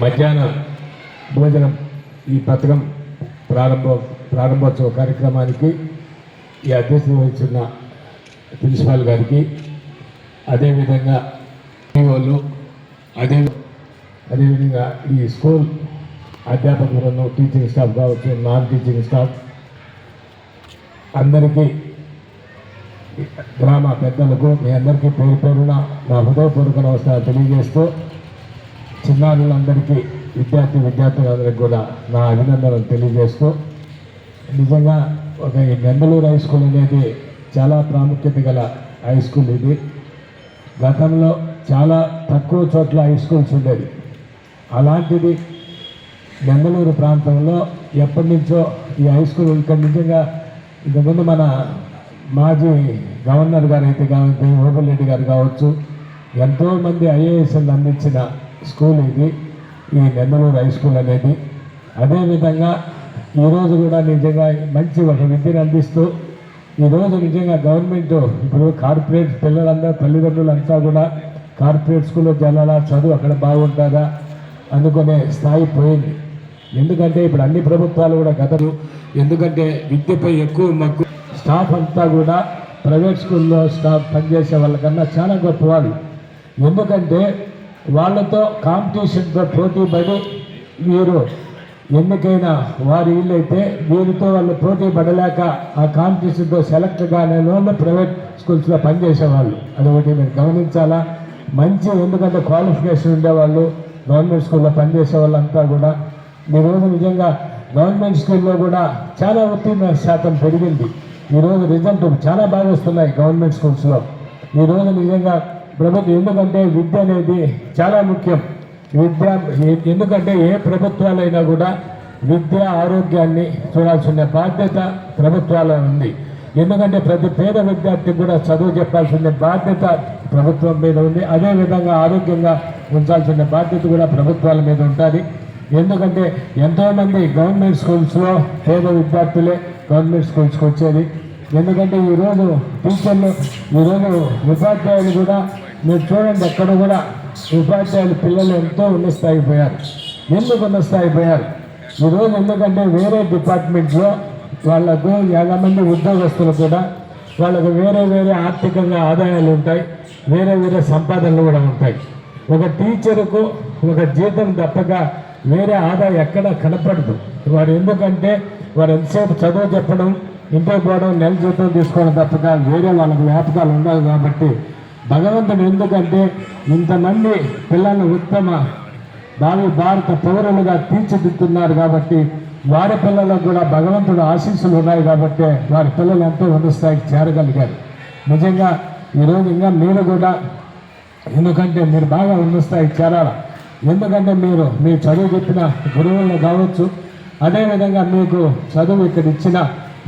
మధ్యాహ్న భోజనం ఈ పథకం ప్రారంభోత్సవ కార్యక్రమానికి ఈ అధ్యక్షత వహించిన ప్రిన్సిపాల్ గారికి, అదేవిధంగా వాళ్ళు అదేవిధంగా ఈ స్కూల్ అధ్యాపక బృందం, టీచింగ్ స్టాఫ్ కావచ్చు, నాన్ టీచింగ్ స్టాఫ్ అందరికీ, గ్రామ పెద్దలకు మీ అందరికీ పేరు పేరున నా హృదయపూర్వక నమస్కారం తెలియజేస్తూ, చిన్నారులందరికీ విద్యార్థులందరికీ కూడా నా అభినందనలు తెలియజేస్తూ, నిజంగా ఒక ఈ నెంబలూరు హై స్కూల్ అనేది చాలా ప్రాముఖ్యత గల హై స్కూల్. ఇది గతంలో చాలా తక్కువ చోట్ల హై స్కూల్స్ ఉండేది. అలాంటిది నెంబలూరు ప్రాంతంలో ఎప్పటి నుంచో ఈ హై స్కూల్ ఇక్కడ నిజంగా ఇంతకుముందు మన మాజీ గవర్నర్ గారు అయితే కావచ్చు, ఓబుల్ రెడ్డి గారు కావచ్చు, ఎంతోమంది ఐఏఎస్లు అందించిన స్కూల్ ఇది, ఈ నెంబలూరు హై స్కూల్ అనేది. అదేవిధంగా ఈరోజు కూడా నిజంగా మంచి ఒక విద్యను అందిస్తూ, ఈరోజు నిజంగా గవర్నమెంట్ ఇప్పుడు కార్పొరేట్ పిల్లలందరూ, తల్లిదండ్రులంతా కూడా కార్పొరేట్ స్కూల్లో జనాలా చదువు అక్కడ బాగుంటుందా అనుకునే స్థాయి పోయింది. ఎందుకంటే ఇప్పుడు అన్ని ప్రభుత్వాలు కూడా గతలు, ఎందుకంటే విద్యపై ఎక్కువ మక్కువ, స్టాఫ్ అంతా కూడా ప్రైవేట్ స్కూల్లో స్టాఫ్ పనిచేసే వాళ్ళకన్నా చాలా గొప్పవాళ్ళు. ఎందుకంటే వాళ్ళతో కాంపిటీషన్తో పోటీ పడి వీరు ఎన్నికైన వారి వీళ్ళైతే వీరితో వాళ్ళు పోటీ పడలేక ఆ కాంపిటీషన్తో సెలెక్ట్ కాని వాళ్ళు ప్రైవేట్ స్కూల్స్లో పనిచేసేవాళ్ళు. అదొకటి మీరు గమనించాలా. మంచి, ఎందుకంటే క్వాలిఫికేషన్ ఉండేవాళ్ళు గవర్నమెంట్ స్కూల్లో పనిచేసే వాళ్ళంతా కూడా ఈరోజు నిజంగా గవర్నమెంట్ స్కూల్లో కూడా చాలా ఉత్తీర్ణ శాతం పెరిగింది. ఈరోజు రిజల్ట్ చాలా బాగా వస్తున్నాయి గవర్నమెంట్ స్కూల్స్లో. ఈరోజు నిజంగా ప్రభుత్వం, ఎందుకంటే విద్య అనేది చాలా ముఖ్యం. ఎందుకంటే ఏ ప్రభుత్వాలైనా కూడా విద్య, ఆరోగ్యాన్ని చూడాల్సిన బాధ్యత ప్రభుత్వాల ఉంది. ఎందుకంటే ప్రతి పేద విద్యార్థికి కూడా చదువు చెప్పాల్సిన బాధ్యత ప్రభుత్వం మీద ఉంది. అదేవిధంగా ఆరోగ్యంగా ఉంచాల్సిన బాధ్యత కూడా ప్రభుత్వాల మీద ఉంటుంది. ఎందుకంటే ఎంతోమంది గవర్నమెంట్ స్కూల్స్లో పేద విద్యార్థులే గవర్నమెంట్ స్కూల్స్కి వచ్చేది. ఎందుకంటే ఈరోజు టీచర్లు, ఈరోజు ఉపాధ్యాయులు కూడా మీరు చూడండి, ఎక్కడ కూడా ఉపాధ్యాయులు పిల్లలు ఎంతో ఉన్న స్థాయికి పోయారు. ఎందుకు ఉన్న స్థాయికి పోయారు ఈరోజు? ఎందుకంటే వేరే డిపార్ట్మెంట్లో వాళ్ళకు 50 మంది ఉద్యోగస్తులు కూడా వాళ్ళకు వేరే వేరే ఆర్థికంగా ఆదాయాలు ఉంటాయి, వేరే వేరే సంపాదనలు కూడా ఉంటాయి. ఒక టీచర్కు ఒక జీతం తప్పక వేరే ఆదాయం ఎక్కడ కనపడదు. వారు ఎందుకంటే వారు ఎంతసేపు చదువు చెప్పడం, ఇంటికి పోవడం, నెల జీతం తీసుకోవడం తప్పక వేరే వాళ్ళకు వ్యాపకాలు ఉండవు. కాబట్టి భగవంతుడు ఎందుకంటే ఇంతమంది పిల్లలను ఉత్తమ భారత పౌరులుగా తీర్చిదిద్దుతున్నారు. కాబట్టి వారి పిల్లలకు కూడా భగవంతుడు ఆశీస్సులు ఉన్నాయి. కాబట్టి వారి పిల్లలు ఎంతో ఉన్నత స్థాయికి చేరగలిగారు. నిజంగా ఈరోజు ఇంకా మీరు కూడా, ఎందుకంటే మీరు బాగా ఉన్నత స్థాయికి చేరాలి. ఎందుకంటే మీ చదువు చెప్పిన గురువులను కావచ్చు, అదేవిధంగా మీకు చదువు ఇక్కడ ఇచ్చిన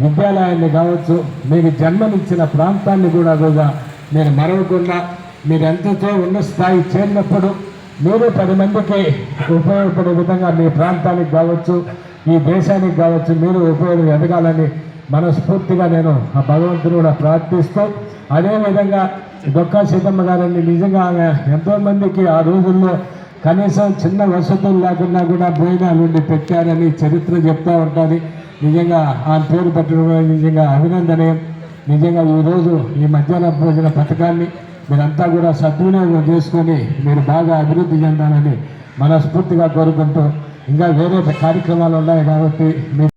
విద్యాలయాన్ని కావచ్చు, మీకు జన్మనిచ్చిన ప్రాంతాన్ని కూడా మీరు మరవకుండా, మీరు ఎంతతో ఉన్న స్థాయి చేరినప్పుడు మీరు 10 మందికి ఉపయోగపడే విధంగా మీ ప్రాంతానికి కావచ్చు, ఈ దేశానికి కావచ్చు, మీరు ఉపయోగం ఎదగాలని మనస్ఫూర్తిగా నేను ఆ భగవంతుని కూడా ప్రార్థిస్తూ, అదేవిధంగా డొక్కా సీతమ్మ గారిని నిజంగా ఎంతోమందికి ఆ రోజుల్లో కనీసం చిన్న వసతులు లేకుండా కూడా భోజనాలు ఉండి పెట్టారని చరిత్ర చెప్తూ ఉంటుంది. నిజంగా ఆ పేరు పెట్టడం నిజంగా అభినందనీయం. నిజంగా ఈరోజు ఈ మధ్యాహ్న భోజన పథకాన్ని మీరంతా కూడా సద్వినియోగం చేసుకొని మీరు బాగా అభివృద్ధి చెందాలని మనస్ఫూర్తిగా కోరుకుంటూ, ఇంకా వేరే కార్యక్రమాలు ఉన్నాయి కాబట్టి